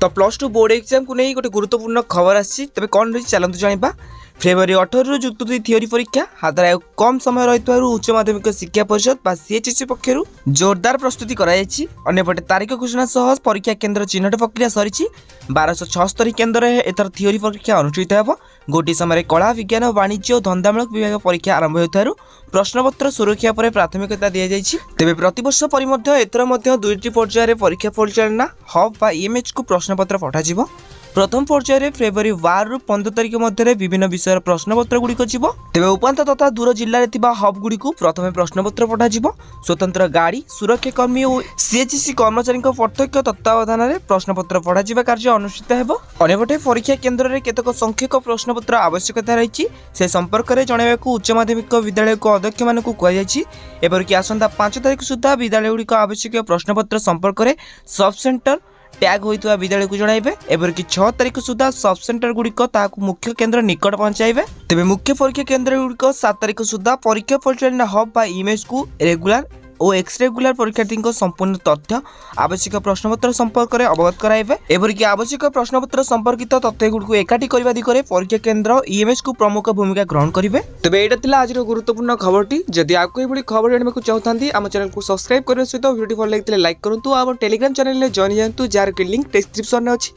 तो plus two board exam को नहीं गोटे गुरुत्वपूर्ण खबर आसी तेज कौन रही चलते जाना। फेब्रुआरी 18 रु जुक्त 2 थियोरी परीक्षा हाथर कम समय रही उच्च माध्यमिक शिक्षा परिषद सीएचएससी पक्षर जोरदार प्रस्तुति करपटे तारीख घोषणा सह परीक्षा केन्द्र चिन्हट प्रक्रिया सरी 1276 केन्द्र एथर थियोरी परीक्षा अनुष्ठित हो। गोटे समय कला विज्ञान वाणिज्य और धंदामूलक विभाग परीक्षा आरंभ होता प्रश्नपत्र सुरक्षा पर प्राथमिकता दी जाइए। तेज प्रतिवर्ष पर एथर दुईटी पर्यायर परीक्षा परिचालना हब बा ईएमएच को प्रश्नपत्र पठाଯିव। प्रथम पर्यायर फेब्रुआरी 12 रु 15 तारिख मध्य विभिन्न विषय प्रश्नपत्र गुड़िक जीव। तेज उपांत तथा दूर जिले में हब गुड़ी प्रथम प्रश्नपत्र पठाଯିव। स्वतंत्र गाड़ी सुरक्षाकर्मी और सीएचसी कर्मचारी प्रत्यक्ष तत्वावधान में प्रश्नपत्र पढ़ा कार्य अनुष्ठित हो। अन्यपटे परीक्षा केन्द्र में केतक संख्यक प्रश्नपत्र आवश्यकता रही से संपर्क में जनवाक उच्च माध्यमिक विद्यालय को अध्यक्ष मान कहपरिक आसंता 5 तारिख सुधा विद्यालय गुड़िक आवश्यक प्रश्नपत्र संपर्क में सब सेंटर टैग होता विद्यालय को जनइबे। एवरकि 6 तारिख सुधा सब सेंटर गुड़िक मुख्य केन्द्र निकट पहुंचाइबे। तेज मुख्य परीक्षा केन्द्र गुड़िक 7 तारिख सुधा परीक्षा परिचालना हब बा ईएमएच को रेगुलर और एक्स रेगुलर परीक्षार्थी संपूर्ण तथ्य आवश्यक प्रश्नपत्र संपर्क में अवगत कराइबे। एवरकि आवश्यक प्रश्नपत्र संपर्कित तथ्य गुड़िक एकाठी करने दिगरे परीक्षा केन्द्र ईएमएच को प्रमुख भूमिका ग्रहण करेंगे। तेज यहाँ आज गुरुत्वपूर्ण खबरटी जदि आपको ये खबर जानने को चाहते आम चैनल को सब्सक्राइब करने सहित वीडियो भल लगे लाइक करूँ और टेलीग्राम चैनल में जॉइन जातु जार लिंक डिस्क्रिप्शन में अच्छी।